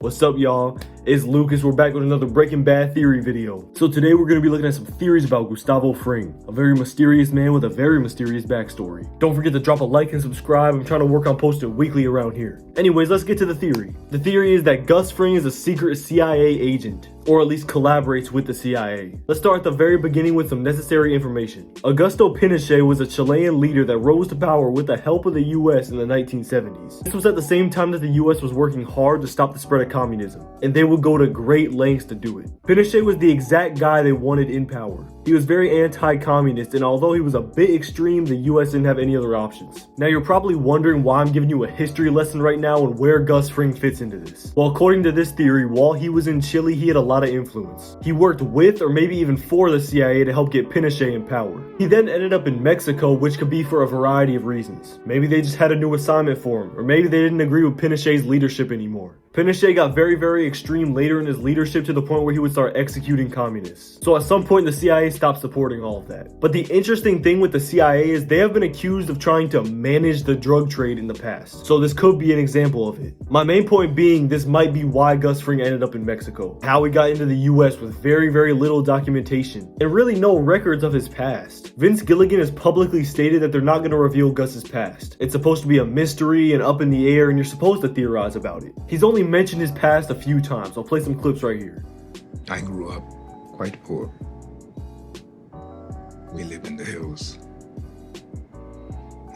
What's up, y'all? It's Lucas. We're back with another Breaking Bad theory video. So today we're going to be looking at some theories about Gustavo Fring, a very mysterious man with a very mysterious backstory. Don't forget to drop a like and subscribe. I'm trying to work on posting weekly around here. Anyways, let's get to the theory. The theory is that Gus Fring is a secret CIA agent, or at least collaborates with the CIA. Let's start at the very beginning with some necessary information. Augusto Pinochet was a Chilean leader that rose to power with the help of the US in the 1970s. This was at the same time that the US was working hard to stop the spread of communism, and they would go to great lengths to do it. Pinochet was the exact guy they wanted in power. He was very anti-communist, and although he was a bit extreme, the US didn't have any other options. Now you're probably wondering why I'm giving you a history lesson right now and where Gus Fring fits into this. Well, according to this theory, while he was in Chile, he had a lot of influence. He worked with or maybe even for the CIA to help get Pinochet in power. He then ended up in Mexico, which could be for a variety of reasons. Maybe they just had a new assignment for him, or maybe they didn't agree with Pinochet's leadership anymore. Pinochet got very extreme later in his leadership to the point where he would start executing communists. So at some point the CIA stopped supporting all of that. But the interesting thing with the CIA is they have been accused of trying to manage the drug trade in the past. So this could be an example of it. My main point being, this might be why Gus Fring ended up in Mexico. How he got into the US with very little documentation and really no records of his past. Vince Gilligan has publicly stated that they're not going to reveal Gus's past. It's supposed to be a mystery and up in the air, and you're supposed to theorize about it. He's only mentioned his past a few times. I'll play some clips right here. I grew up quite poor. We live in the hills,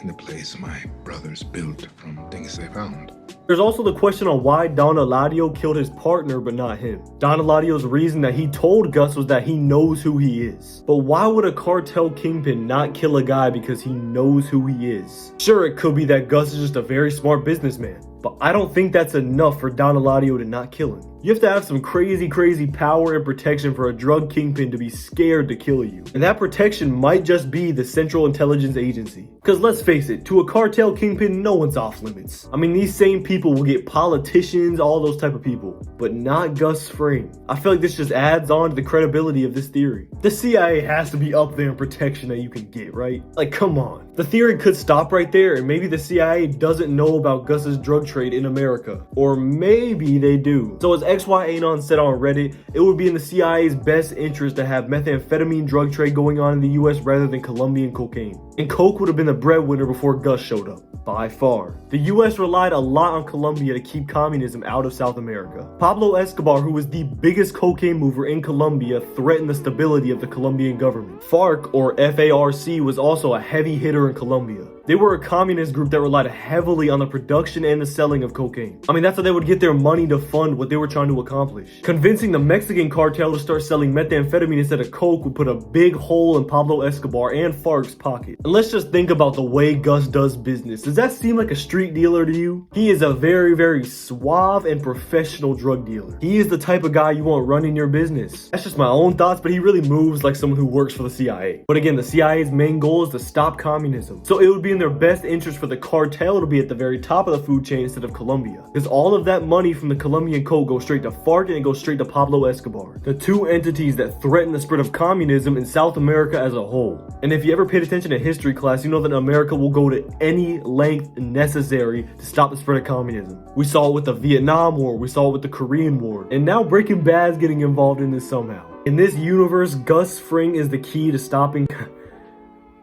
in the place my brothers built from things they found. There's also the question on why Don Eladio killed his partner but not him. Don Eladio's reason that he told Gus was that he knows who he is. But why would a cartel kingpin not kill a guy because he knows who he is? Sure, it could be that Gus is just a very smart businessman, but I don't think that's enough for Don Eladio to not kill him. You have to have some crazy power and protection for a drug kingpin to be scared to kill you. And that protection might just be the Central Intelligence Agency. Because let's face it, to a cartel kingpin, no one's off limits. I mean, these same people will get politicians, all those type of people, but not Gus Fring. I feel like this just adds on to the credibility of this theory. The CIA has to be up there in protection that you can get, right? Like, come on. The theory could stop right there, and maybe the CIA doesn't know about Gus's drug trade in America. Or maybe they do. So as XY Anon said on Reddit, it would be in the CIA's best interest to have methamphetamine drug trade going on in the US rather than Colombian cocaine. And coke would have been the breadwinner before Gus showed up. By far. The US relied a lot on Colombia to keep communism out of South America. Pablo Escobar, who was the biggest cocaine mover in Colombia, threatened the stability of the Colombian government. FARC, or FARC, was also a heavy hitter in Colombia. They were a communist group that relied heavily on the production and the selling of cocaine. I mean, that's how they would get their money to fund what they were trying to accomplish. Convincing the Mexican cartel to start selling methamphetamine instead of coke would put a big hole in Pablo Escobar and FARC's pocket. And let's just think about the way Gus does business. Does that seem like a street dealer to you? He is a very suave and professional drug dealer. He is the type of guy you want running your business. That's just my own thoughts, but he really moves like someone who works for the CIA. But again, the CIA's main goal is to stop communism. So it would be in their best interest for the cartel to be at the very top of the food chain instead of Colombia, because all of that money from the Colombian coke goes straight to FARC and it goes straight to Pablo Escobar, the two entities that threaten the spread of communism in South America as a whole. And if you ever paid attention to history class, you know that America will go to any length necessary to stop the spread of communism. We saw it with the Vietnam War, we saw it with the Korean War, and now Breaking Bad's getting involved in this somehow. In this universe, Gus Fring is the key to stopping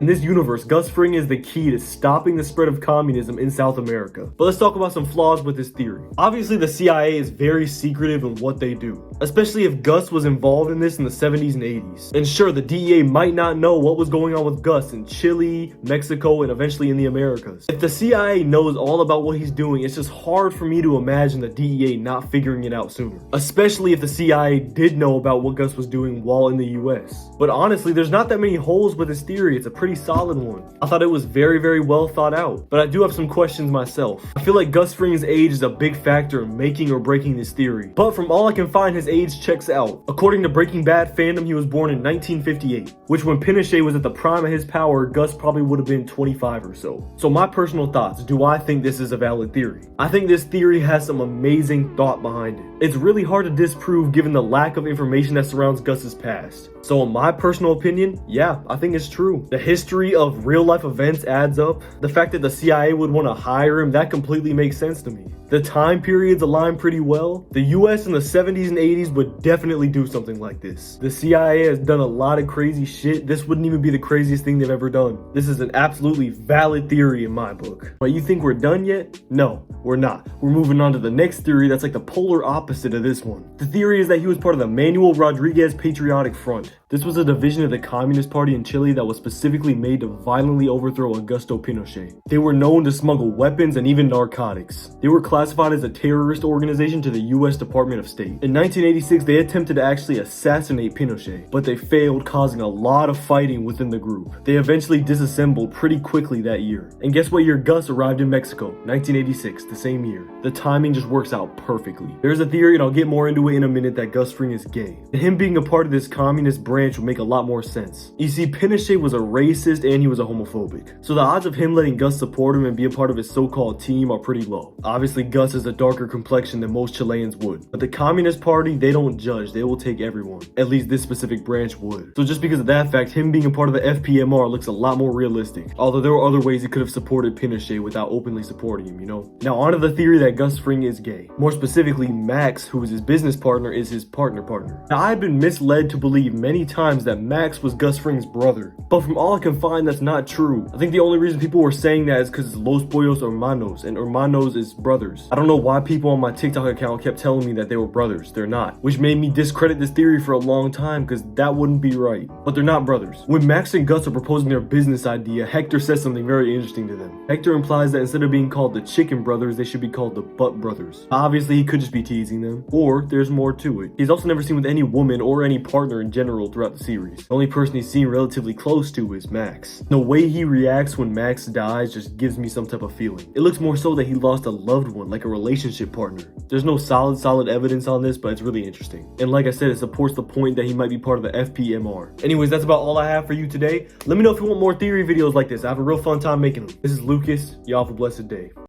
In this universe, Gus Fring is the key to stopping the spread of communism in South America. But let's talk about some flaws with this theory. Obviously, the CIA is very secretive in what they do, especially if Gus was involved in this in the 70s and 80s. And sure, the DEA might not know what was going on with Gus in Chile, Mexico, and eventually in the Americas. If the CIA knows all about what he's doing, it's just hard for me to imagine the DEA not figuring it out sooner. Especially if the CIA did know about what Gus was doing while in the US. But honestly, there's not that many holes with this theory. It's a pretty solid one. I thought it was very well thought out, but I do have some questions myself. I feel like Gus Fring's age is a big factor in making or breaking this theory, but from all I can find, his age checks out. According to Breaking Bad fandom, he was born in 1958, which when Pinochet was at the prime of his power, Gus probably would have been 25 or so. So my personal thoughts, do I think this is a valid theory? I think this theory has some amazing thought behind it. It's really hard to disprove given the lack of information that surrounds Gus's past. So in my personal opinion, yeah, I think it's true. The history of real life events adds up. The fact that the CIA would want to hire him, that completely makes sense to me. The time periods align pretty well. The US in the 70s and 80s would definitely do something like this. The CIA has done a lot of crazy shit. This wouldn't even be the craziest thing they've ever done. This is an absolutely valid theory in my book. But you think we're done yet? No, we're not. We're moving on to the next theory that's like the polar opposite of this one. The theory is that he was part of the Manuel Rodriguez Patriotic Front. This was a division of the Communist Party in Chile that was specifically made to violently overthrow Augusto Pinochet. They were known to smuggle weapons and even narcotics. They were classified as a terrorist organization to the US Department of State. In 1986, they attempted to actually assassinate Pinochet, but they failed, causing a lot of fighting within the group. They eventually disassembled pretty quickly that year. And guess what year Gus arrived in Mexico? 1986, the same year. The timing just works out perfectly. There's a theory, and I'll get more into it in a minute, that Gus Fring is gay. And him being a part of this communist branch would make a lot more sense. You see, Pinochet was a racist and he was a homophobic. So the odds of him letting Gus support him and be a part of his so-called team are pretty low. Obviously, Gus has a darker complexion than most Chileans would. But the Communist Party, they don't judge. They will take everyone. At least this specific branch would. So just because of that fact, him being a part of the FPMR looks a lot more realistic. Although there were other ways he could have supported Pinochet without openly supporting him, you know? Now on to the theory that Gus Fring is gay. More specifically, Max, who is his business partner, is his partner. Now I had been misled to believe many times that Max was Gus Fring's brother. But from all I can find, that's not true. I think the only reason people were saying that is because it's Los Pollos Hermanos, and Hermanos is brothers. I don't know why people on my TikTok account kept telling me that they were brothers. They're not. Which made me discredit this theory for a long time, because that wouldn't be right. But they're not brothers. When Max and Gus are proposing their business idea, Hector says something very interesting to them. Hector implies that instead of being called the Chicken Brothers, they should be called the Butt Brothers. Obviously, he could just be teasing them. Or there's more to it. He's also never seen with any woman or any partner in general throughout the series. The only person he's seen relatively close to is Max. The way he reacts when Max dies just gives me some type of feeling. It looks more so that he lost a loved one, like a relationship partner. There's no solid evidence on this, but it's really interesting. And like I said, it supports the point that he might be part of the FPMR. Anyways, that's about all I have for you today. Let me know if you want more theory videos like this. I have a real fun time making them. This is Lucas. Y'all have a blessed day.